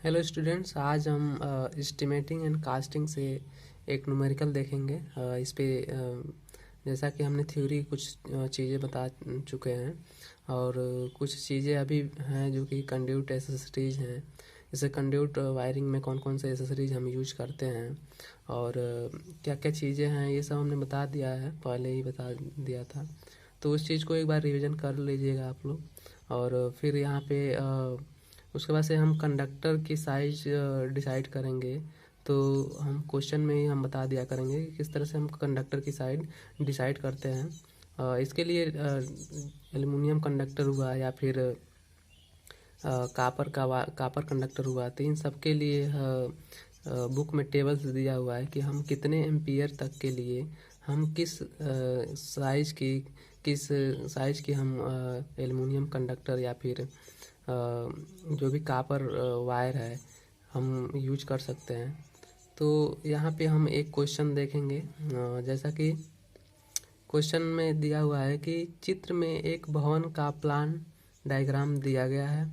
Hello students, आज हम estimating and casting से एक न्यूमेरिकल देखेंगे। इस पे जैसा कि हमने थ्योरी कुछ चीज़ें बता चुके हैं और कुछ चीज़ें अभी हैं जो कि कंड्यूट एसेसरीज हैं। जैसे कंड्यूट वायरिंग में कौन कौन से एसेसरीज हम यूज करते हैं और क्या क्या चीज़ें हैं, ये सब हमने बता दिया है, पहले ही बता दिया था। तो उस चीज़ को एक बार रिवीजन कर लीजिएगा आप लोग। और फिर यहाँ पे उसके बाद से हम कंडक्टर की साइज डिसाइड करेंगे। तो हम क्वेश्चन में ही हम बता दिया करेंगे कि किस तरह से हम कंडक्टर की साइड डिसाइड करते हैं। इसके लिए एल्युमिनियम कंडक्टर हुआ या फिर कापर कंडक्टर हुआ, तो इन सब के लिए बुक में टेबल्स दिया हुआ है कि हम कितने एम्पियर तक के लिए हम किस साइज की हम एल्युमिनियम कंडक्टर या फिर जो भी कापर वायर है हम यूज कर सकते हैं। तो यहाँ पे हम एक क्वेश्चन देखेंगे। जैसा कि क्वेश्चन में दिया हुआ है कि चित्र में एक भवन का प्लान डायग्राम दिया गया है।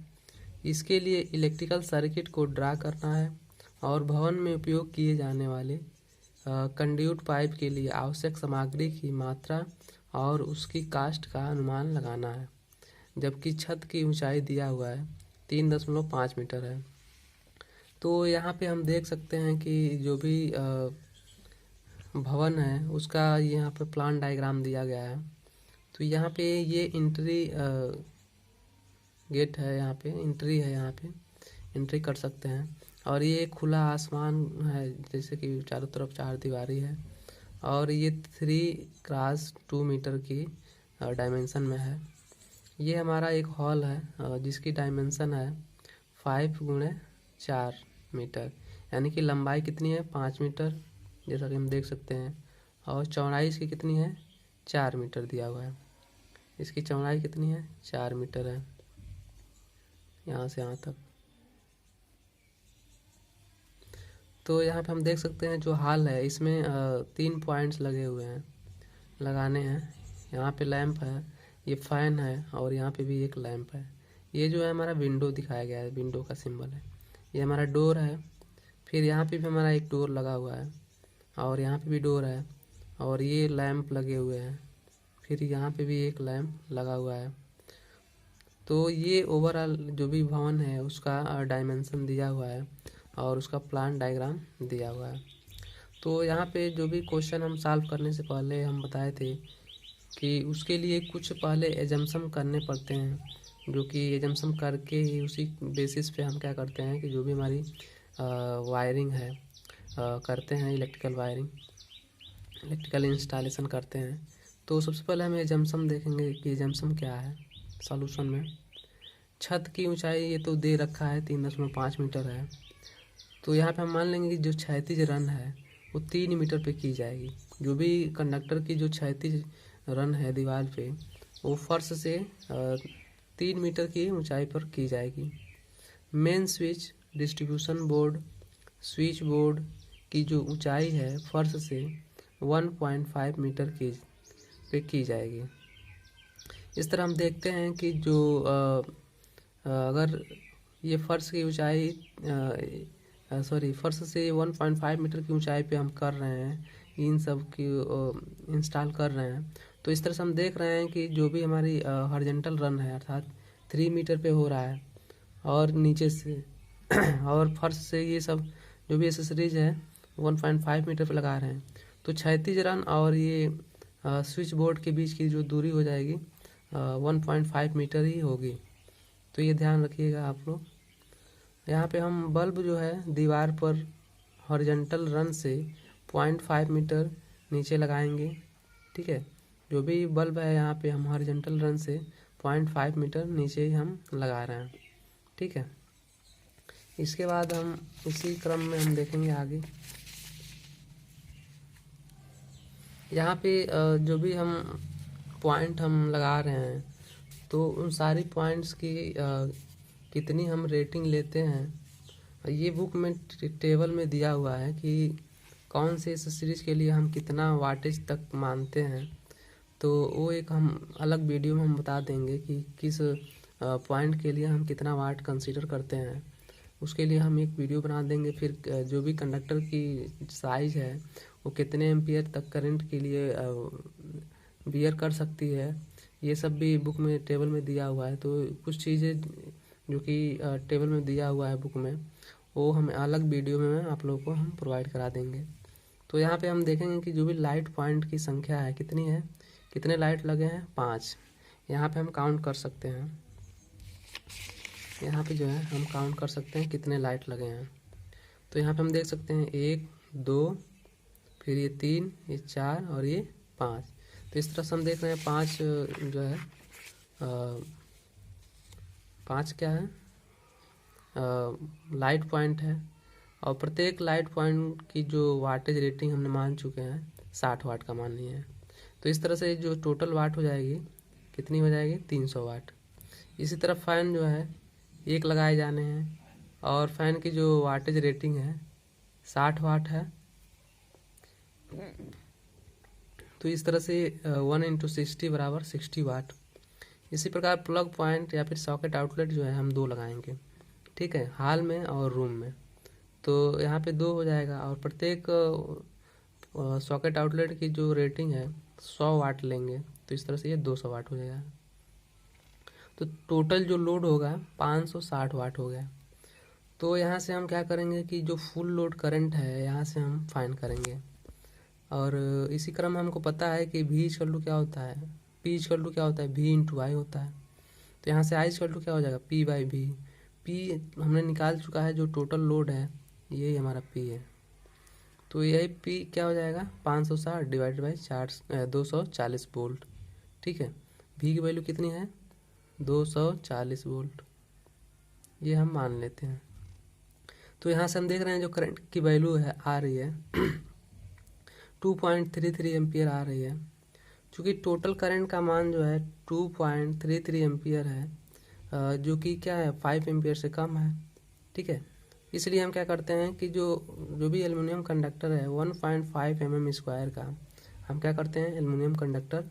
इसके लिए इलेक्ट्रिकल सर्किट को ड्रा करना है और भवन में उपयोग किए जाने वाले कंड्यूट पाइप के लिए आवश्यक सामग्री की मात्रा और उसकी कास्ट का अनुमान लगाना है। जबकि छत की ऊंचाई दिया हुआ है 3.5 मीटर है। तो यहाँ पे हम देख सकते हैं कि जो भी भवन है उसका यहाँ पे प्लान डायग्राम दिया गया है। तो यहाँ पे ये एंट्री गेट है, यहाँ पे एंट्री है, यहाँ पे एंट्री कर सकते हैं। और ये खुला आसमान है, जैसे कि चारों तरफ चार दीवारी है और ये 3x2 मीटर की डायमेंशन में है। ये हमारा एक हॉल है जिसकी डायमेंशन है 5x4 मीटर, यानी कि लंबाई कितनी है 5 मीटर, जैसा कि हम देख सकते हैं। और चौड़ाई इसकी कितनी है 4 मीटर दिया हुआ है। इसकी चौड़ाई कितनी है 4 मीटर है, यहाँ से यहाँ तक। तो यहाँ पे हम देख सकते हैं जो हॉल है इसमें 3 पॉइंट्स लगे हुए हैं, लगाने हैं। यहाँ पे लैंप है, ये फैन है और यहाँ पे भी एक लैंप है। ये जो है हमारा विंडो दिखाया गया है, विंडो का सिंबल है। ये हमारा डोर है, फिर यहाँ पे भी हमारा एक डोर लगा हुआ है और यहाँ पे भी डोर है और ये लैंप लगे हुए हैं, फिर यहाँ पे भी एक लैंप लगा हुआ है। तो ये ओवरऑल जो भी भवन है उसका डायमेंशन दिया हुआ है और उसका प्लान डायग्राम दिया हुआ है। तो यहाँ पे जो भी क्वेश्चन हम सॉल्व करने से पहले हम बताए थे कि उसके लिए कुछ पहले एजम्पशन करने पड़ते हैं, जो कि एजम्पशन करके ही उसी बेसिस पे हम क्या करते हैं कि जो भी हमारी वायरिंग है करते हैं, इलेक्ट्रिकल इंस्टॉलेशन करते हैं। तो सबसे पहले हम एजम्पशन देखेंगे कि एजम्पशन क्या है सॉल्यूशन में। छत की ऊंचाई ये तो दे रखा है 3.5 मीटर है। तो यहाँ पे हम मान लेंगे कि जो क्षैतिज रन है वो 3 मीटर पे की जाएगी। जो भी कंडक्टर की जो क्षैतिज रन है दीवार पे, वो फर्श से 3 मीटर की ऊंचाई पर की जाएगी। Main switch, distribution board, switch board की जो ऊंचाई है फर्श से 1.5 मीटर पे की जाएगी। इस तरह हम देखते हैं कि जो अगर ये फर्श की ऊंचाई फर्श से 1.5 मीटर की ऊंचाई पे हम कर रहे हैं, इन सब की इंस्टॉल कर रहे हैं। तो इस तरह से हम देख रहे हैं कि जो भी हमारी हॉरिजॉन्टल रन है अर्थात 3 मीटर पे हो रहा है और नीचे से और फर्श से ये सब जो भी एसेसरीज है 1.5 मीटर पे लगा रहे हैं। तो क्षैतिज रन और ये स्विच बोर्ड के बीच की जो दूरी हो जाएगी 1.5 मीटर ही होगी। तो ये ध्यान रखिएगा आप लोग। यहाँ पे हम बल्ब जो है दीवार पर हॉरिजॉन्टल रन से 0.5 मीटर नीचे लगाएंगे। ठीक है, जो भी बल्ब है यहाँ पे हम हॉरिजॉन्टल रन से 0.5 मीटर नीचे ही हम लगा रहे हैं। ठीक है, इसके बाद हम इसी क्रम में हम देखेंगे आगे। यहाँ पे जो भी हम पॉइंट हम लगा रहे हैं तो उन सारी पॉइंट्स की कितनी हम रेटिंग लेते हैं, ये बुक में टेबल में दिया हुआ है कि कौन से इस सीरीज के लिए हम कितना वाटेज तक मानते हैं। तो वो एक हम अलग वीडियो में हम बता देंगे कि किस पॉइंट के लिए हम कितना वाट कंसीडर करते हैं। उसके लिए हम एक वीडियो बना देंगे। फिर जो भी कंडक्टर की साइज है वो कितने एम्पियर तक करंट के लिए बियर कर सकती है, ये सब भी बुक में टेबल में दिया हुआ है। तो कुछ चीज़ें जो कि टेबल में दिया हुआ है बुक में, वो हम अलग वीडियो में आप लोगों को हम प्रोवाइड करा देंगे। तो यहाँ पे हम देखेंगे कि जो भी लाइट पॉइंट की संख्या है कितनी है, कितने लाइट लगे हैं, 5। यहाँ पे हम काउंट कर सकते हैं, यहाँ पे जो है हम काउंट कर सकते हैं कितने लाइट लगे हैं। तो यहाँ पे हम देख सकते हैं 1 2, फिर ये 3, ये 4 और ये 5। तो इस तरह से हम देख रहे हैं 5 जो है 5 क्या है, लाइट पॉइंट है। और प्रत्येक लाइट पॉइंट की जो वाटेज रेटिंग हमने मान चुके हैं 60 वाट का मान लिए हैं। तो इस तरह से जो टोटल वाट हो जाएगी कितनी हो जाएगी, 300 वाट। इसी तरह फ़ैन जो है एक लगाए जाने हैं, और फ़ैन की जो वाटेज रेटिंग है 60 वाट है। तो इस तरह से 1 × 60 = 60 वाट। इसी प्रकार प्लग पॉइंट या फिर सॉकेट आउटलेट जो है हम 2 लगाएंगे, ठीक है, हॉल में और रूम में। तो यहाँ पे 2 हो जाएगा, और प्रत्येक सॉकेट आउटलेट की जो रेटिंग है 100 वाट लेंगे। तो इस तरह से ये 200 वाट हो जाएगा। तो टोटल जो लोड होगा 560 वाट हो गया। तो यहाँ से हम क्या करेंगे कि जो फुल लोड करंट है यहाँ से हम फाइंड करेंगे। और इसी क्रम में हमको पता है कि V = क्या होता है, P = क्या होता है, V × I होता है। तो यहाँ से I = क्या हो जाएगा, P/V। P हमने निकाल चुका है, जो टोटल लोड है यही हमारा P है। तो यही P क्या हो जाएगा, 560 / 240 वोल्ट, ठीक है। V की वैल्यू कितनी है, 240 वोल्ट, ये हम मान लेते हैं। तो यहाँ से हम देख रहे हैं जो करंट की वैल्यू है आ रही है 2.33 एम्पियर आ रही है। चूँकि टोटल करंट का मान जो है 2.33 एम्पियर है, जो कि क्या है 5 एम्पियर से कम है, ठीक है। इसलिए हम क्या करते हैं कि जो भी एल्युमिनियम कंडक्टर है 1.5 mm² का, हम क्या करते हैं एल्युमिनियम कंडक्टर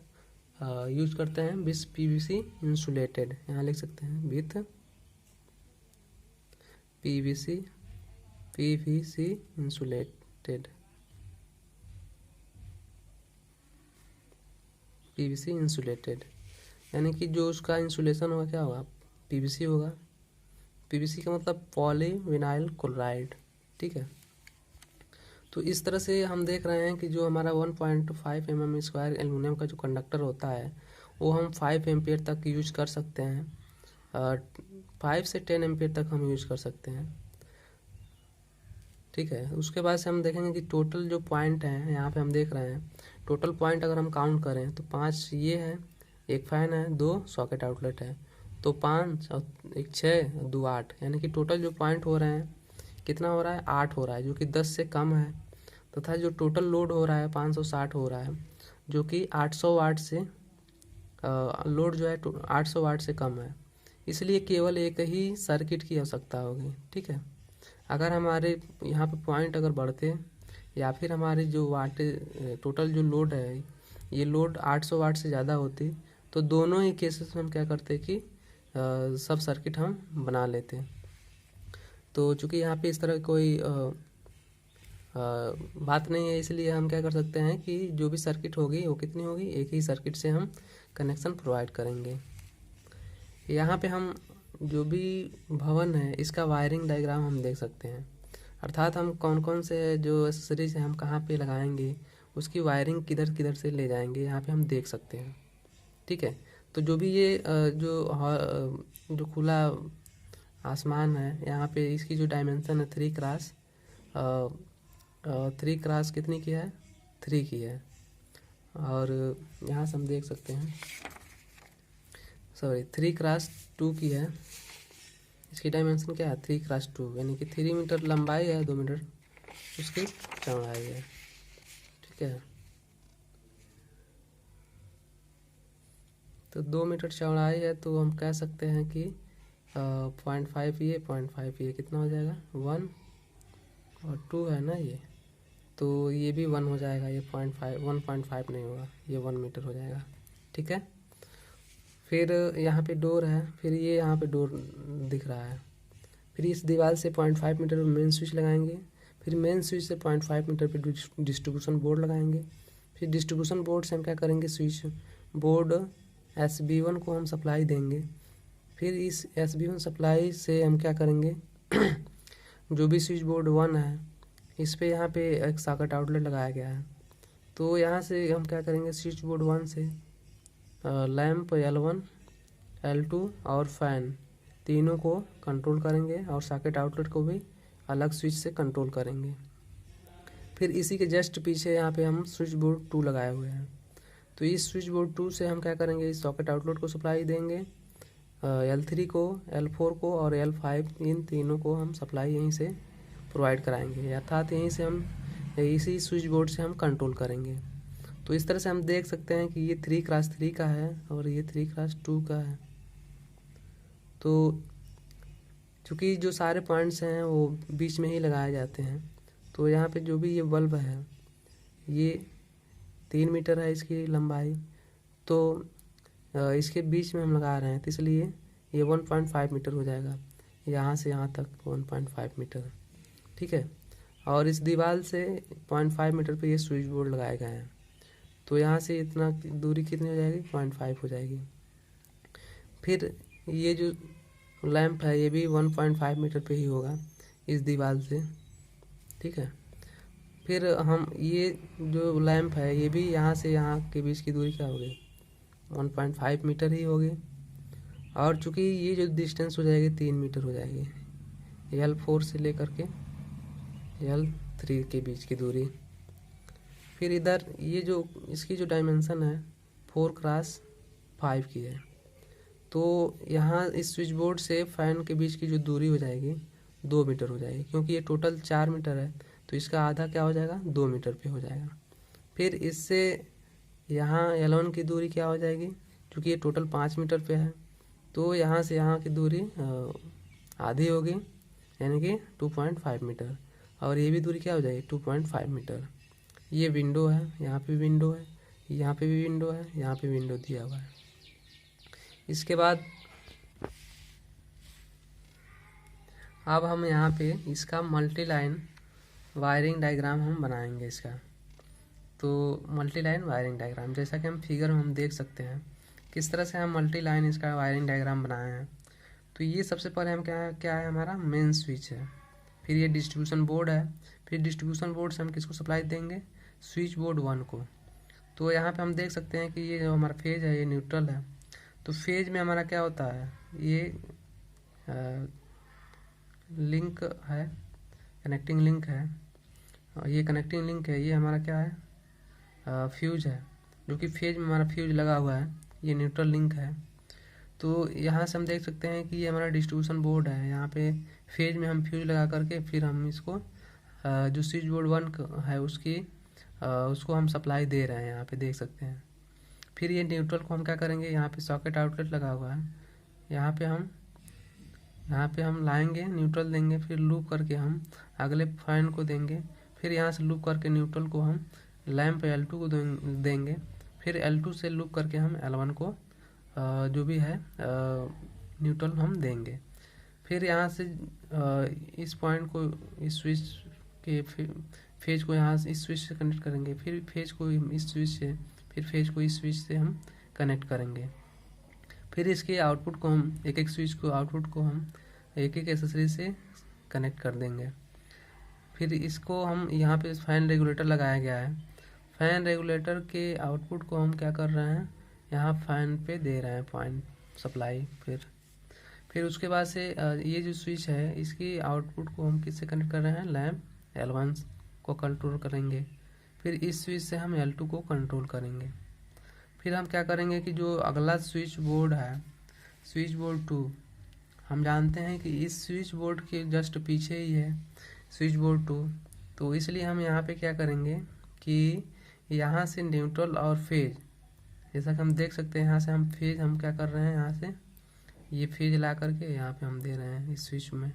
यूज करते हैं विथ PVC इंसुलेटेड। यहाँ लिख सकते हैं with PVC insulated, PVC insulated, यानी कि जो उसका इंसुलेशन होगा क्या होगा, PVC होगा। PVC का मतलब पॉलीविनाइल क्लोराइड, ठीक है। तो इस तरह से हम देख रहे हैं कि जो हमारा 1.5 mm² एल्युमिनियम का जो कंडक्टर होता है वो हम 5 एम्पियर तक यूज कर सकते हैं, 5 से 10 एम्पियर तक हम यूज कर सकते हैं, ठीक है। उसके बाद से हम देखेंगे कि टोटल जो पॉइंट हैं यहाँ पे हम देख रहे हैं, टोटल पॉइंट अगर हम काउंट करें तो 5 ये है, एक फ़ैन है, 2 सॉकेट आउटलेट है, तो 5 और 1 6 और 2 8, यानी कि टोटल जो पॉइंट हो रहे हैं कितना हो रहा है, 8 हो रहा है, जो कि 10 से कम है। तथा जो टोटल लोड हो रहा है 560 हो रहा है, जो कि 800 वाट से लोड जो है 800 वाट से कम है। इसलिए केवल एक ही सर्किट की आवश्यकता होगी, ठीक है। अगर हमारे यहाँ पे पॉइंट अगर बढ़ते या फिर हमारी जो वाट टोटल जो लोड है ये लोड 800 वाट से ज़्यादा होती, तो दोनों ही केसेस में हम क्या करते कि सब सर्किट हम बना लेते। तो चूँकि यहाँ पे इस तरह कोई बात नहीं है, इसलिए हम क्या कर सकते हैं कि जो भी सर्किट होगी वो कितनी होगी, एक ही सर्किट से हम कनेक्शन प्रोवाइड करेंगे। यहाँ पे हम जो भी भवन है इसका वायरिंग डायग्राम हम देख सकते हैं, अर्थात हम कौन कौन से जो एक्सेसरीज है हम कहाँ पे लगाएंगे, उसकी वायरिंग किधर किधर से ले जाएंगे यहाँ पे हम देख सकते हैं, ठीक है। तो जो भी ये जो खुला आसमान है यहाँ पे इसकी जो डायमेंशन है 3x कितनी की है, 3 की है। और यहाँ से हम देख सकते हैं 3x2 की है। इसकी डायमेंशन क्या है, 3x2, यानी कि 3 मीटर लंबाई है, 2 मीटर उसकी चौड़ाई है, ठीक है। तो 2 मीटर चौड़ाई है, तो हम कह सकते हैं कि 0.5 ये 0.5 ये कितना हो जाएगा, 1 और 2 है ना ये, तो ये भी 1 हो जाएगा, ये 1.5 नहीं होगा, ये 1 मीटर हो जाएगा, ठीक है। फिर यहाँ पे डोर है, फिर ये यहाँ पे डोर दिख रहा है, फिर इस दीवार से 0.5 मीटर पर मेन स्विच लगाएंगे। फिर मेन स्विच से 0.5 मीटर पर डिस्ट्रीब्यूशन बोर्ड लगाएंगे। फिर डिस्ट्रीब्यूशन बोर्ड से हम क्या करेंगे, स्विच बोर्ड SB1 को हम सप्लाई देंगे। फिर इस SB1 सप्लाई से हम क्या करेंगे जो भी स्विच बोर्ड 1 है इस पे यहाँ पे एक सॉकेट आउटलेट लगाया गया है। तो यहाँ से हम क्या करेंगे, स्विच बोर्ड 1 से लैंप L1 L2 और फैन तीनों को कंट्रोल करेंगे और सॉकेट आउटलेट को भी अलग स्विच से कंट्रोल करेंगे। फिर इसी के जस्ट पीछे यहाँ पे हम स्विच बोर्ड 2 लगाए हुए हैं। तो इस स्विच बोर्ड 2 से हम क्या करेंगे, इस सॉकेट आउटलेट को सप्लाई देंगे, L3 को, L4 को और L5 इन तीनों को हम सप्लाई यहीं से प्रोवाइड कराएंगे, अर्थात यहीं से हम इसी स्विच बोर्ड से हम कंट्रोल करेंगे। तो इस तरह से हम देख सकते हैं कि ये 3x3 का है और ये 3x2 का है। तो चूँकि जो सारे पॉइंट्स हैं वो बीच में ही लगाए जाते हैं, तो यहाँ पे जो भी ये बल्ब है ये 3 मीटर है इसकी लंबाई, तो इसके बीच में हम लगा रहे हैं, तो इसलिए ये 1.5 मीटर हो जाएगा, यहाँ से यहाँ तक 1.5 मीटर, ठीक है। और इस दीवार से 0.5 मीटर पे ये स्विच बोर्ड लगाए गए हैं, तो यहाँ से इतना दूरी कितनी हो जाएगी, 0.5 हो जाएगी। फिर ये जो लैंप है ये भी 1.5 मीटर पे ही होगा इस दीवार से, ठीक है। फिर हम ये जो लैंप है ये भी यहाँ से यहाँ के बीच की दूरी क्या होगी, 1.5 मीटर ही होगी। और चूँकि ये जो डिस्टेंस हो जाएगी 3 मीटर हो जाएगी, L4 से लेकर के L3 के बीच की दूरी। फिर इधर ये जो इसकी जो डायमेंशन है 4x5 की है, तो यहाँ इस स्विच बोर्ड से फैन के बीच की जो दूरी हो जाएगी 2 मीटर हो जाएगी, क्योंकि ये टोटल 4 मीटर है तो इसका आधा क्या हो जाएगा, 2 मीटर पे हो जाएगा। फिर इससे यहाँ L1 की दूरी क्या हो जाएगी, क्योंकि ये टोटल 5 मीटर पे है, तो यहाँ से यहाँ की दूरी आधी होगी, यानी कि 2.5 मीटर। और ये भी दूरी क्या हो जाएगी, 2.5 मीटर। ये विंडो है, यहाँ पे विंडो है, यहाँ पे भी विंडो है, यहाँ पे विंडो दिया हुआ है। इसके बाद अब हम यहाँ पे इसका मल्टी लाइन वायरिंग डायग्राम हम बनाएंगे इसका। तो मल्टी लाइन वायरिंग डायग्राम, जैसा कि हम फिगर में हम देख सकते हैं किस तरह से हम मल्टी लाइन इसका वायरिंग डायग्राम बनाए हैं। तो ये सबसे पहले हम क्या है हमारा मेन स्विच है, फिर ये डिस्ट्रीब्यूशन बोर्ड है, फिर डिस्ट्रीब्यूशन बोर्ड से हम किसको सप्लाई देंगे, स्विच बोर्ड 1 को। तो यहाँ पे हम देख सकते हैं कि ये जो हमारा फेज है ये न्यूट्रल है। तो फेज में हमारा क्या होता है, ये लिंक है, कनेक्टिंग लिंक है, ये कनेक्टिंग लिंक है, ये हमारा क्या है, फ्यूज है, जो कि फेज में हमारा फ्यूज लगा हुआ है, ये न्यूट्रल लिंक है। तो यहाँ से हम देख सकते हैं कि ये हमारा डिस्ट्रीब्यूशन बोर्ड है, यहाँ पे फेज में हम फ्यूज लगा करके फिर हम इसको जो स्विच बोर्ड 1 है उसको हम सप्लाई दे रहे हैं, यहाँ पे देख सकते हैं। फिर ये न्यूट्रल को हम क्या करेंगे, यहाँ पे सॉकेट आउटलेट लगा हुआ है, यहाँ पे हम लाएंगे, न्यूट्रल देंगे, फिर लूप करके हम अगले फैन को देंगे, फिर यहाँ से लूप करके न्यूट्रल को हम लैंप L2 को देंगे, फिर L2 से लूप करके हम L1 को जो भी है न्यूट्रल हम देंगे। फिर यहाँ से इस पॉइंट को इस स्विच के फेज को यहाँ से इस स्विच से कनेक्ट करेंगे, फिर फेज को इस स्विच से, फिर फेज को इस स्विच से हम कनेक्ट करेंगे। फिर इसके आउटपुट को हम एक स्विच को आउटपुट को हम एक एक्सेसरी से कनेक्ट कर देंगे। फिर इसको हम यहाँ पे फैन रेगुलेटर लगाया गया है, फैन रेगुलेटर के आउटपुट को हम क्या कर रहे हैं, यहाँ फैन पे दे रहे हैं पॉइंट सप्लाई। फिर उसके बाद से ये जो स्विच है इसकी आउटपुट को हम किससे कनेक्ट कर रहे हैं, लैंप L1 को कंट्रोल करेंगे, फिर इस स्विच से हम L2 को कंट्रोल करेंगे। फिर हम क्या करेंगे कि जो अगला स्विच बोर्ड है, स्विच बोर्ड 2, हम जानते हैं कि इस स्विच बोर्ड के जस्ट पीछे ही है स्विच बोर्ड 2, तो इसलिए हम यहाँ पे क्या करेंगे कि यहाँ से न्यूट्रल और फेज, जैसा कि हम देख सकते हैं यहाँ से हम फेज हम क्या कर रहे हैं, यहाँ से ये फेज ला करके यहाँ पे हम दे रहे हैं इस स्विच में,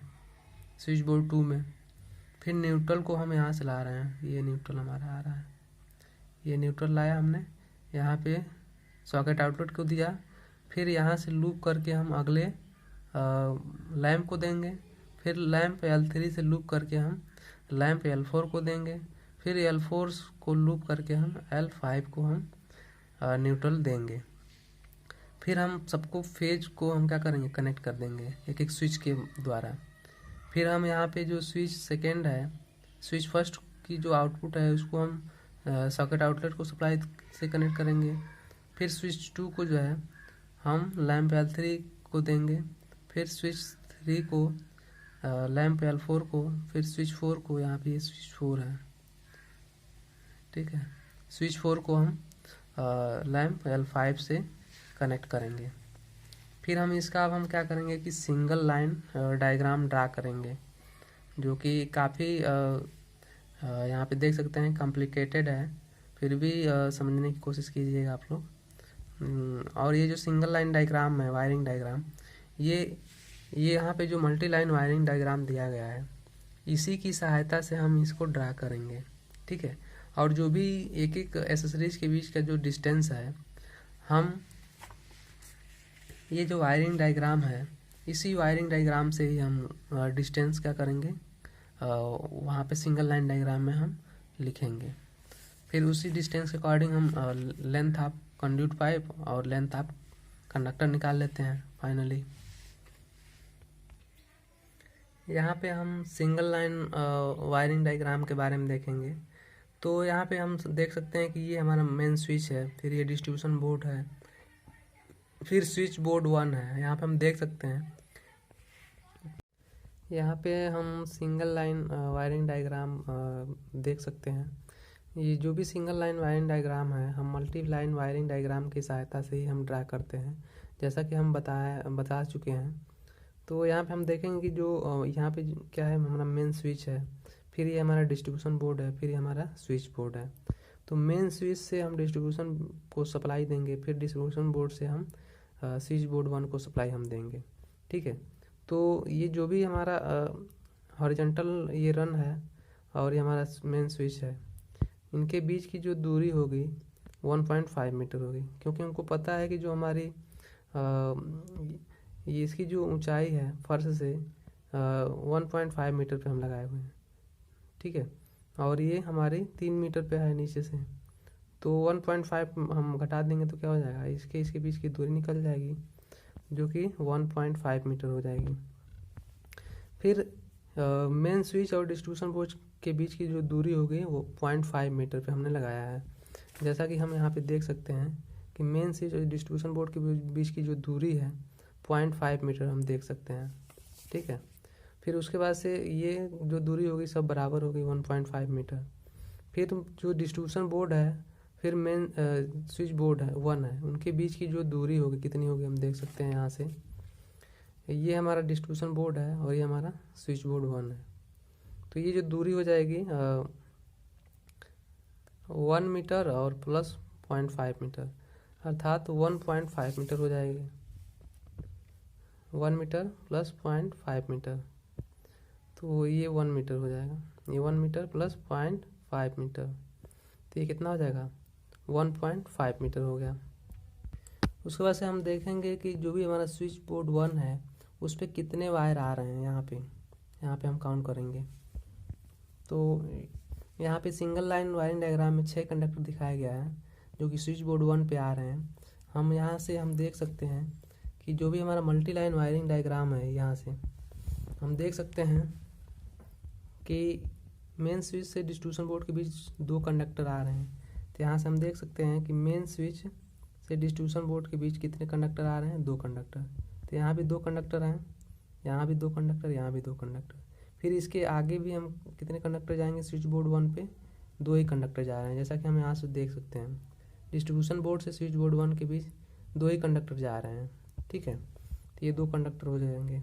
स्विच बोर्ड 2 में। फिर न्यूट्रल को हम यहाँ से ला रहे हैं, ये न्यूट्रल हमारा आ रहा है, ये न्यूट्रल लाया हमने, यहाँ पे सॉकेट आउटलेट को दिया, फिर यहाँ से लूप करके हम अगले लैंप को देंगे, फिर लैंप L3 से लूप करके हम लैंप L4 को देंगे, फिर L4 को लूप करके हम L5 को हम न्यूट्रल देंगे। फिर हम सबको फेज को हम क्या करेंगे, कनेक्ट कर देंगे एक एक स्विच के द्वारा। फिर हम यहाँ पे जो स्विच सेकेंड है, स्विच फर्स्ट की जो आउटपुट है उसको हम सॉकेट आउटलेट को सप्लाई से कनेक्ट करेंगे। फिर स्विच 2 को जो है हम लैंप L3 को देंगे, फिर स्विच 3 को लैंप L4 को, फिर स्विच 4 को, यहाँ पे ये स्विच 4 है, ठीक है, स्विच 4 को हम लैंप L5 से कनेक्ट करेंगे। फिर हम इसका अब हम क्या करेंगे कि सिंगल लाइन डायग्राम ड्रा करेंगे, जो कि काफ़ी यहाँ पे देख सकते हैं कॉम्प्लिकेटेड है, फिर भी समझने की कोशिश कीजिएगा आप लोग। और ये जो सिंगल लाइन डायग्राम है, वायरिंग डायग्राम, ये यहाँ पे जो मल्टी लाइन वायरिंग डायग्राम दिया गया है, इसी की सहायता से हम इसको ड्रा करेंगे, ठीक है। और जो भी एक एक एसेसरीज के बीच का जो डिस्टेंस है, हम ये जो वायरिंग डायग्राम है, इसी वायरिंग डायग्राम से ही हम डिस्टेंस क्या करेंगे, वहाँ पे सिंगल लाइन डायग्राम में हम लिखेंगे। फिर उसी डिस्टेंस के अकॉर्डिंग हम लेंथ ऑफ कंड्यूट पाइप और लेंथ ऑफ कंडक्टर निकाल लेते हैं फाइनली। यहाँ पे हम सिंगल लाइन वायरिंग डायग्राम के बारे में देखेंगे। तो यहाँ पे हम देख सकते हैं कि ये हमारा मेन स्विच है, फिर ये डिस्ट्रीब्यूशन बोर्ड है, फिर स्विच बोर्ड 1 है। यहाँ पे हम देख सकते हैं, यहाँ पे हम सिंगल लाइन वायरिंग डायग्राम देख सकते हैं। ये जो भी सिंगल लाइन वायरिंग डायग्राम है, हम मल्टी लाइन वायरिंग डायग्राम की सहायता से ही हम ड्रा करते हैं, जैसा कि हम बता चुके हैं। तो यहाँ पे हम देखेंगे कि जो यहाँ पे क्या है, हमारा मेन स्विच है, फिर ये हमारा डिस्ट्रीब्यूशन बोर्ड है, फिर ये हमारा स्विच बोर्ड है। तो मेन स्विच से हम डिस्ट्रीब्यूशन को सप्लाई देंगे, फिर डिस्ट्रीब्यूशन बोर्ड से हम स्विच बोर्ड 1 को सप्लाई हम देंगे, ठीक है। तो ये जो भी हमारा हॉरिजॉन्टल ये रन है और ये हमारा मेन स्विच है, इनके बीच की जो दूरी होगी 1.5 मीटर होगी, क्योंकि हमको पता है कि जो हमारी ये इसकी जो ऊंचाई है फर्श से 1.5 मीटर पे हम लगाए हुए हैं, ठीक है। और ये हमारी 3 मीटर पे है नीचे से, तो 1.5 हम घटा देंगे तो क्या हो जाएगा, इसके बीच की दूरी निकल जाएगी, जो कि 1.5 मीटर हो जाएगी। फिर मेन स्विच और डिस्ट्रीब्यूशन बोर्ड के बीच की जो दूरी होगी वो 0.5 मीटर पे हमने लगाया है। जैसा कि हम यहाँ पे देख सकते हैं कि मेन स्विच और डिस्ट्रीब्यूशन बोर्ड के बीच की जो दूरी है 0.5 मीटर हम देख सकते हैं, ठीक है। फिर उसके बाद से ये जो दूरी होगी सब बराबर होगी 1.5 मीटर। फिर जो डिस्ट्रीब्यूशन बोर्ड है, फिर मेन स्विच बोर्ड है 1 है, उनके बीच की जो दूरी होगी कितनी होगी हम देख सकते हैं यहाँ से। ये हमारा डिस्ट्रीब्यूशन बोर्ड है और ये हमारा स्विच बोर्ड 1 है। तो ये जो दूरी हो जाएगी 1 मीटर और प्लस 0.5 मीटर, अर्थात 1.5 मीटर हो जाएगी। 1 मीटर प्लस 0.5 मीटर, तो ये 1 मीटर हो जाएगा। ये 1 मीटर प्लस 0.5 मीटर, तो ये कितना हो जाएगा, 1.5 मीटर हो गया। उसके बाद से हम देखेंगे कि जो भी हमारा स्विच बोर्ड 1 है उस पर कितने वायर आ रहे हैं। यहाँ पे हम काउंट करेंगे। तो यहाँ पे सिंगल लाइन वायरिंग डायग्राम में 6 कंडक्टर दिखाया गया है जो कि स्विच बोर्ड 1 पे आ रहे हैं। हम यहाँ से हम देख सकते हैं कि जो भी हमारा मल्टी लाइन वायरिंग डायग्राम है, यहाँ से हम देख सकते हैं कि मेन स्विच से डिस्ट्रीब्यूशन बोर्ड के बीच 2 कंडक्टर आ रहे हैं। तो यहाँ से हम देख सकते हैं कि मेन स्विच से डिस्ट्रीब्यूशन बोर्ड के बीच कितने कंडक्टर आ रहे हैं, 2 कंडक्टर। तो यहाँ भी 2 कंडक्टर हैं, यहाँ भी 2 कंडक्टर, यहाँ भी 2 कंडक्टर। फिर इसके आगे भी हम कितने कंडक्टर जाएंगे, स्विच बोर्ड 1 पे 2 ही कंडक्टर जा रहे हैं, जैसा कि हम यहाँ से देख सकते हैं। डिस्ट्रीब्यूशन बोर्ड से स्विच बोर्ड 1 के बीच 2 ही कंडक्टर जा रहे हैं, ठीक है। तो ये 2 कंडक्टर हो जाएंगे।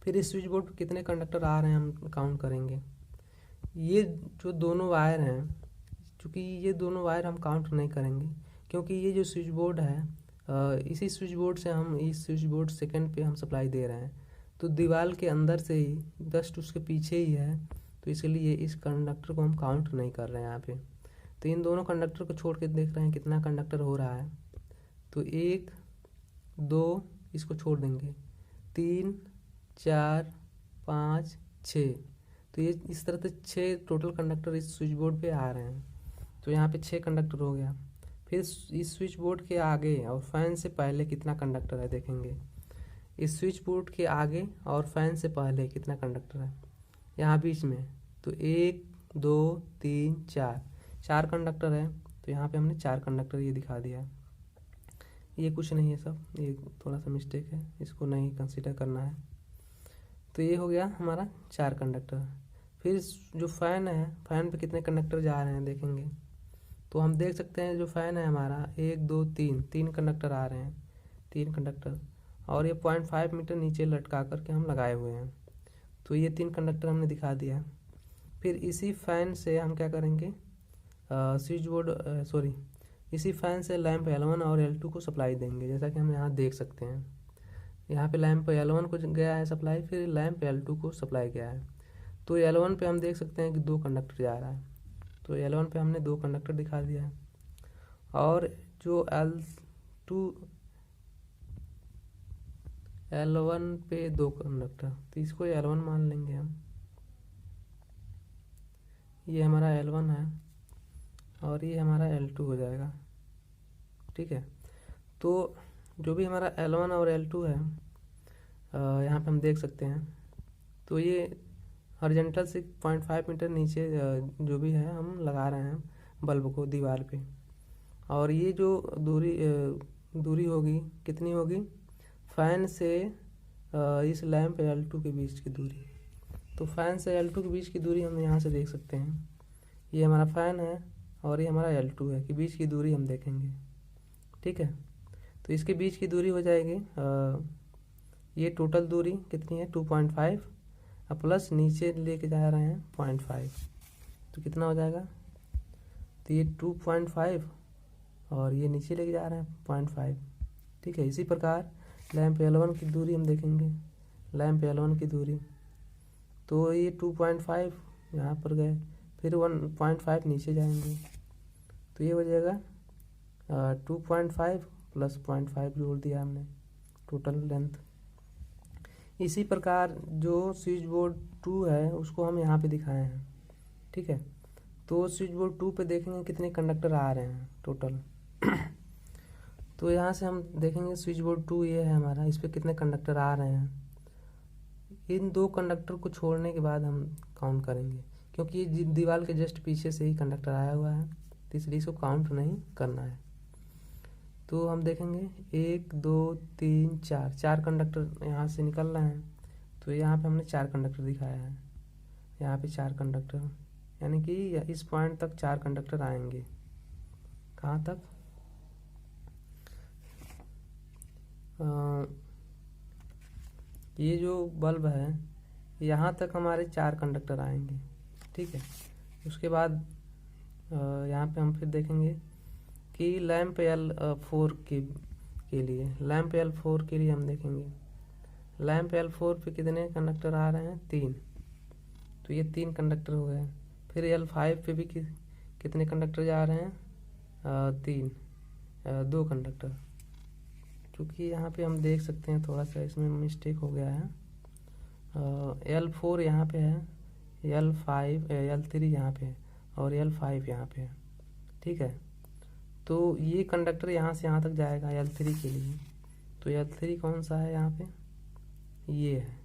फिर इस स्विच बोर्ड पर कितने कंडक्टर आ रहे हैं हम काउंट करेंगे। ये जो दोनों वायर हैं, चूँकि ये दोनों वायर हम काउंट नहीं करेंगे, क्योंकि ये जो स्विच बोर्ड है इसी स्विच बोर्ड से हम इस स्विच बोर्ड सेकंड पे हम सप्लाई दे रहे हैं, तो दीवार के अंदर से ही जस्ट उसके पीछे ही है, तो इसलिए इस कंडक्टर को हम काउंट नहीं कर रहे हैं यहाँ पे। तो इन दोनों कंडक्टर को छोड़ के देख रहे हैं कितना कंडक्टर हो रहा है। तो 1 2 इसको छोड़ देंगे, 3 4 5, 6। तो ये इस तरह से 6 टोटल कंडक्टर इस स्विच बोर्ड पे आ रहे हैं। तो यहाँ पे 6 कंडक्टर हो गया। फिर इस स्विच बोर्ड के आगे और फैन से पहले कितना कंडक्टर है देखेंगे। इस स्विच बोर्ड के आगे और फैन से पहले कितना कंडक्टर है यहाँ बीच में। तो 1, 2, 3, 4 कंडक्टर है। तो यहाँ पे हमने 4 कंडक्टर ये दिखा दिया। ये कुछ नहीं है सब, ये थोड़ा सा मिस्टेक है, इसको नहीं कंसीडर करना है। तो ये हो गया हमारा 4 कंडक्टर। फिर जो फ़ैन है, फ़ैन पे कितने कंडक्टर जा रहे हैं देखेंगे। तो हम देख सकते हैं जो फ़ैन है हमारा 1, 2, 3 कंडक्टर आ रहे हैं, 3 कंडक्टर। और ये 0.5 मीटर नीचे लटका करके हम लगाए हुए हैं। तो ये 3 कंडक्टर हमने दिखा दिया। फिर इसी फ़ैन से हम क्या करेंगे, स्विच बोर्ड इसी फ़ैन से लैंप L1 और L2 को सप्लाई देंगे। जैसा कि हम यहाँ देख सकते हैं, यहाँ पे लैंप L1 को गया है सप्लाई, फिर लैंप L2 को सप्लाई गया है। तो L1 पे हम देख सकते हैं कि 2 कंडक्टर जा रहा है। तो L1 पे हमने 2 कंडक्टर दिखा दिया है। और जो L1 पे 2 कंडक्टर, तो इसको L1 मान लेंगे हम। ये हमारा L1 है और ये हमारा L2 हो जाएगा। ठीक है। तो जो भी हमारा L1 और L2 है, यहाँ पे हम देख सकते हैं। तो ये हॉरिजॉन्टल से 0.5 मीटर नीचे जो भी है हम लगा रहे हैं बल्ब को दीवार पे। और ये जो दूरी होगी कितनी होगी, फ़ैन से इस लैंप L2 के बीच की दूरी। तो फ़ैन से L2 के बीच की दूरी हम यहाँ से देख सकते हैं। ये हमारा फ़ैन है और ये हमारा L2 है कि बीच की दूरी हम देखेंगे। ठीक है। तो इसके बीच की दूरी हो जाएगी, ये टोटल दूरी कितनी है 2.5 प्लस नीचे लेके जा रहे हैं 0.5, तो कितना हो जाएगा। तो ये 2.5 और ये नीचे लेके जा रहे हैं 0.5। ठीक है। इसी प्रकार लैंप L1 की दूरी हम देखेंगे, लैंप L1 की दूरी। तो ये 2.5 यहाँ पर गए, फिर 1.5 नीचे जाएंगे। तो ये हो जाएगा 2.5 प्लस 0.5 जोड़ दिया हमने टोटल लेंथ। इसी प्रकार जो स्विच बोर्ड 2 है उसको हम यहाँ पे दिखाए हैं। ठीक है। तो स्विच बोर्ड 2 पे देखेंगे कितने कंडक्टर आ रहे हैं टोटल। तो यहाँ से हम देखेंगे स्विच बोर्ड 2 ये है हमारा, इस पे कितने कंडक्टर आ रहे हैं। इन 2 कंडक्टर को छोड़ने के बाद हम काउंट करेंगे, क्योंकि ये दीवार के जस्ट पीछे से ही कंडक्टर आया हुआ है, तो इसलिए इसको काउंट नहीं करना है। तो हम देखेंगे 1, 2, 3, 4 कंडक्टर यहाँ से निकल रहे हैं। तो यहाँ पे हमने 4 कंडक्टर दिखाया है, यहाँ पे 4 कंडक्टर, यानी कि इस पॉइंट तक 4 कंडक्टर आएंगे। कहाँ तक, ये जो बल्ब है यहाँ तक हमारे 4 कंडक्टर आएंगे। ठीक है। उसके बाद यहाँ पे हम फिर देखेंगे कि लैंप L4 के लिए, लैंप L4 के लिए हम देखेंगे लैंप L4 पे कितने कंडक्टर आ रहे हैं 3। तो ये 3 कंडक्टर हो गए। फिर L5 पे भी कितने कंडक्टर जा रहे हैं 2 कंडक्टर। क्योंकि यहाँ पे हम देख सकते हैं थोड़ा सा इसमें मिस्टेक हो गया है। L4 यहाँ पे है, L3 यहाँ पे है और L5 यहाँ पे है। ठीक है। तो ये कंडक्टर यहाँ से यहाँ तक जाएगा L3 के लिए। तो L3 कौन सा है यहाँ पे, ये है।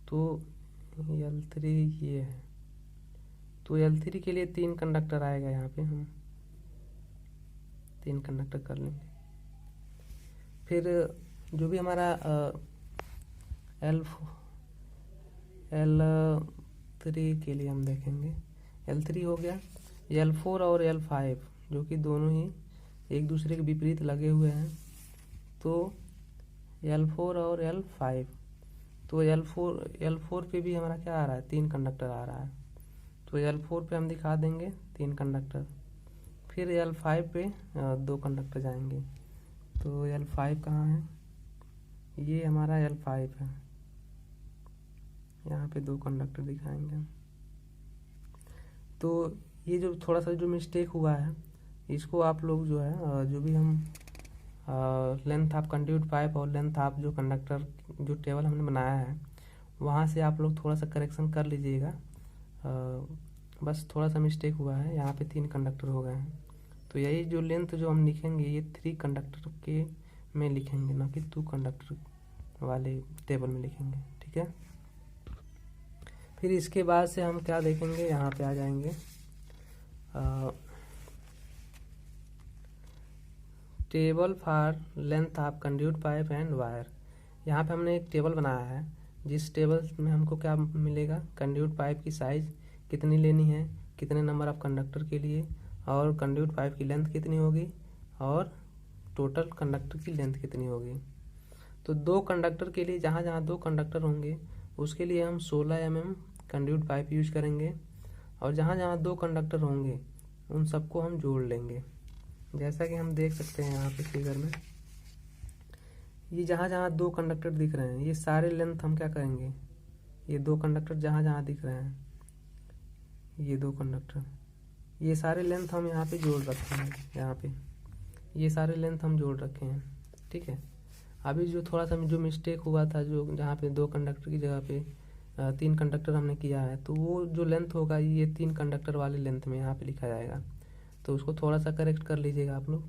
तो L3 ये है। तो L3 के लिए 3 कंडक्टर आएगा, यहाँ पे हम 3 कंडक्टर कर लेंगे। फिर जो भी हमारा L3 के लिए हम देखेंगे, L3 हो गया। L4 और L5 जो कि दोनों ही एक दूसरे के विपरीत लगे हुए हैं। तो L4 और L5, तो L4 पे भी हमारा क्या आ रहा है 3 कंडक्टर आ रहा है। तो L4 पे हम दिखा देंगे 3 कंडक्टर। फिर L5 पे 2 कंडक्टर जाएंगे। तो L5 कहाँ है, ये हमारा L5 है, यहाँ पे 2 कंडक्टर दिखाएंगे हम। तो ये जो थोड़ा सा जो मिस्टेक हुआ है इसको आप लोग जो है जो भी हम लेंथ ऑफ कंडक्टिव पाइप और लेंथ ऑफ जो कंडक्टर जो टेबल हमने बनाया है वहाँ से आप लोग थोड़ा सा करेक्शन कर लीजिएगा। बस थोड़ा सा मिस्टेक हुआ है, यहाँ पे 3 कंडक्टर हो गए हैं। तो यही जो लेंथ जो हम लिखेंगे ये 3 कंडक्टर के में लिखेंगे, ना कि 2 कंडक्टर वाले टेबल में लिखेंगे, ठीक है। फिर इसके बाद से हम क्या देखेंगे, यहाँ पे आ जाएंगे table for length of conduit pipe and wire. यहाँ पे हमने एक टेबल बनाया है, जिस टेबल में हमको क्या मिलेगा, कंड्यूट पाइप की साइज़ कितनी लेनी है, कितने नंबर ऑफ कंडक्टर के लिए, और कंड्यूट पाइप की लेंथ कितनी होगी, और टोटल कंडक्टर की लेंथ कितनी होगी। तो 2 कंडक्टर के लिए जहाँ जहाँ 2 कंडक्टर होंगे उसके लिए हम 16 mm कंड्यूट पाइप यूज करेंगे, और जहाँ जहाँ 2 कंडक्टर होंगे उन सबको हम जोड़ लेंगे। जैसा कि हम देख सकते हैं यहाँ पे फिगर में, ये जहाँ जहाँ 2 कंडक्टर दिख रहे हैं ये सारे लेंथ हम क्या करेंगे, ये 2 कंडक्टर जहाँ जहाँ दिख रहे हैं, ये 2 कंडक्टर, ये सारे लेंथ हम यहाँ पे जोड़ रखे हैं। यहाँ पे ये सारे लेंथ हम जोड़ रखे हैं, ठीक है। अभी जो थोड़ा सा जो मिस्टेक हुआ था, जो जहाँ पे 2 कंडक्टर की जगह पे 3 कंडक्टर हमने किया है, तो वो जो लेंथ होगा ये 3 कंडक्टर वाले लेंथ में यहाँ पे लिखा जाएगा। तो उसको थोड़ा सा करेक्ट कर लीजिएगा आप लोग,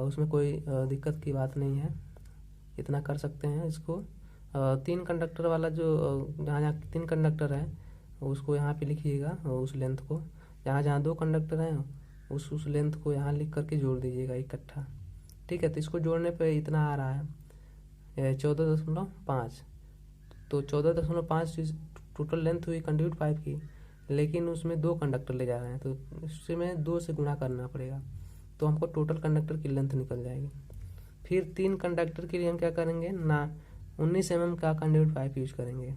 उसमें कोई दिक्कत की बात नहीं है, इतना कर सकते हैं इसको। 3 कंडक्टर वाला जो जहाँ जहाँ 3 कंडक्टर है उसको यहाँ पे लिखिएगा, उस लेंथ को। जहाँ जहाँ 2 कंडक्टर हैं उस लेंथ को यहाँ लिख करके जोड़ दीजिएगा इकट्ठा, ठीक है। तो इसको जोड़ने पे इतना आ रहा है 14.5। तो 14.5 टोटल लेंथ हुई कंड्यूट पाइप की, लेकिन उसमें 2 कंडक्टर ले जा रहे हैं, तो उसमें 2 से गुणा करना पड़ेगा, तो हमको टोटल कंडक्टर की लेंथ निकल जाएगी। फिर 3 कंडक्टर के लिए हम क्या करेंगे ना, 19 mm का कंड्यूट पाइप यूज करेंगे।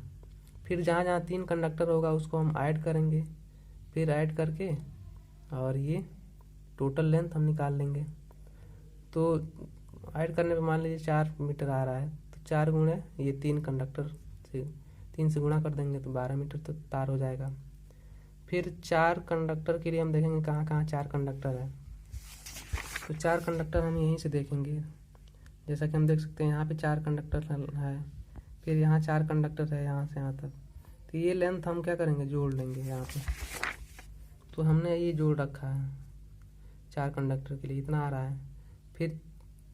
फिर जहाँ जहाँ 3 कंडक्टर होगा उसको हम ऐड करेंगे, फिर ऐड करके और ये टोटल लेंथ हम निकाल लेंगे। तो ऐड करने पे मान लीजिए 4 मीटर आ रहा है, तो 4 गुणे ये 3 कंडक्टर से 3 से गुणा कर देंगे तो 12 मीटर तो तार हो जाएगा। फिर 4 कंडक्टर के लिए हम देखेंगे कहाँ कहाँ 4 कंडक्टर है। तो 4 कंडक्टर हम यहीं से देखेंगे, जैसा कि हम देख सकते हैं यहाँ पे 4 कंडक्टर है, फिर यहाँ 4 कंडक्टर है यहाँ से यहाँ तक। तो ये लेंथ हम क्या करेंगे, जोड़ लेंगे यहाँ पे। तो हमने ये जोड़ रखा है 4 कंडक्टर के लिए, इतना आ रहा है। फिर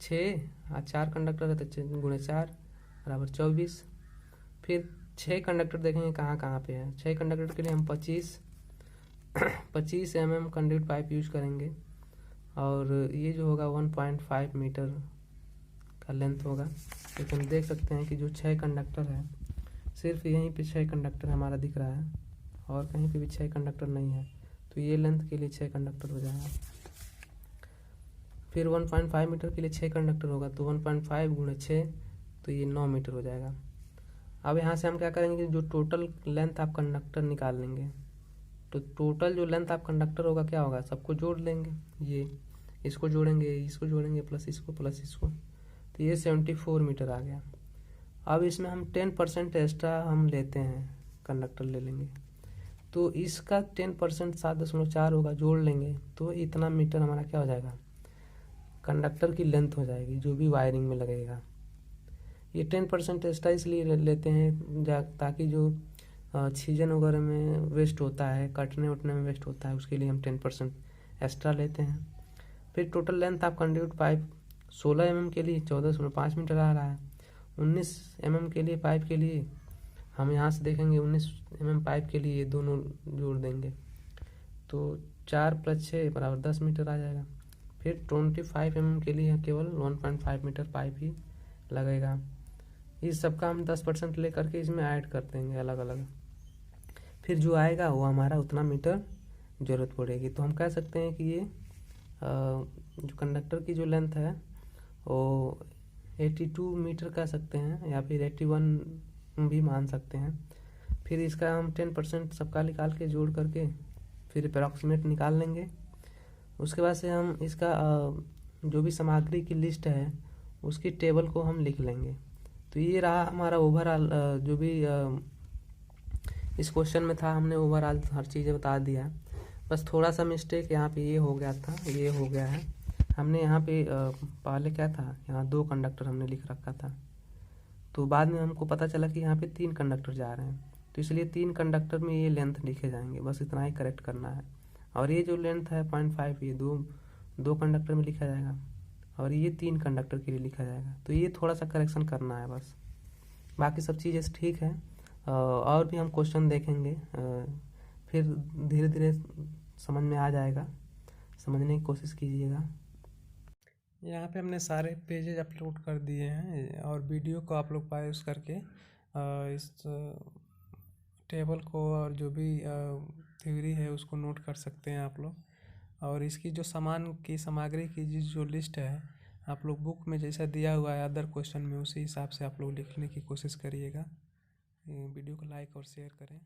6 4 कंडक्टर है तो 6 गुणे 4 बराबर 24। फिर 6 कंडक्टर देखेंगे कहाँ कहाँ पे है। 6 कंडक्टर के लिए हम 25 mm कंड्यूट पाइप यूज करेंगे, और ये जो होगा 1.5 मीटर का लेंथ होगा। लेकिन हम देख सकते हैं कि जो 6 कंडक्टर है, सिर्फ यहीं पे 6 कंडक्टर हमारा दिख रहा है, और कहीं पे भी 6 कंडक्टर नहीं है। तो ये लेंथ के लिए 6 कंडक्टर हो जाएगा। फिर 1.5 मीटर के लिए 6 कंडक्टर होगा, तो 1.5 गुणे 6 तो ये 9 मीटर हो जाएगा। अब यहाँ से हम क्या करेंगे, जो टोटल लेंथ ऑफ कंडक्टर निकाल लेंगे। तो टोटल जो लेंथ ऑफ कंडक्टर होगा क्या होगा, सबको जोड़ लेंगे, ये इसको जोड़ेंगे प्लस इसको, तो ये 74 मीटर आ गया। अब इसमें हम 10% एक्स्ट्रा हम लेते हैं, कंडक्टर ले लेंगे, तो इसका 10% 7.4 होगा, जोड़ लेंगे तो इतना मीटर हमारा क्या हो जाएगा, कंडक्टर की लेंथ हो जाएगी जो भी वायरिंग में लगेगा। ये 10% एक्स्ट्रा इसलिए लेते हैं ताकि जो सीजन वगैरह में वेस्ट होता है, कटने उटने में वेस्ट होता है, उसके लिए हम 10% एक्स्ट्रा लेते हैं। फिर total length of conduit pipe 16 mm के लिए 14.5 मीटर आ रहा है। 19 mm के लिए पाइप के लिए हम यहाँ से देखेंगे 19 mm पाइप के लिए ये दोनों जोड़ देंगे, तो 4 + 6 बराबर 10 मीटर आ जाएगा। फिर 25 mm के लिए केवल 1.5 मीटर पाइप ही लगेगा। इस सब का हम 10% ले करके इसमें ऐड कर देंगे अलग अलग, फिर जो आएगा वो हमारा उतना मीटर ज़रूरत पड़ेगी। तो हम कह सकते हैं कि ये जो कंडक्टर की जो लेंथ है वो 82 मीटर कह सकते हैं, या फिर 81 भी मान सकते हैं। फिर इसका हम 10% सबका निकाल के जोड़ करके फिर अप्रॉक्सीमेट निकाल लेंगे। उसके बाद से हम इसका जो भी सामग्री की लिस्ट है उसकी टेबल को हम लिख लेंगे। तो ये रहा हमारा ओवरऑल, जो भी इस क्वेश्चन में था हमने ओवरऑल हर चीज़ें बता दिया। बस थोड़ा सा मिस्टेक यहाँ पे ये हो गया था, ये हो गया है। हमने यहाँ पे पहले क्या था, यहाँ 2 कंडक्टर हमने लिख रखा था, तो बाद में हमको पता चला कि यहाँ पे 3 कंडक्टर जा रहे हैं, तो इसलिए 3 कंडक्टर में ये लेंथ लिखे जाएंगे, बस इतना ही करेक्ट करना है। और ये जो लेंथ है 0.5, ये दो कंडक्टर में लिखा जाएगा, और ये 3 कंडक्टर के लिए लिखा जाएगा। तो ये थोड़ा सा करेक्शन करना है बस, बाकी सब चीज़ें ठीक है। और भी हम क्वेश्चन देखेंगे, फिर धीरे धीरे समझ में आ जाएगा, समझने की कोशिश कीजिएगा। यहाँ पे हमने सारे पेजेज अपलोड कर दिए हैं, और वीडियो को आप लोग पॉज करके इस टेबल को और जो भी थ्योरी है उसको नोट कर सकते हैं आप लोग। और इसकी जो सामग्री की जो लिस्ट है, आप लोग बुक में जैसा दिया हुआ है अदर क्वेश्चन में, उसी हिसाब से आप लोग लिखने की कोशिश करिएगा। वीडियो को लाइक और शेयर करें।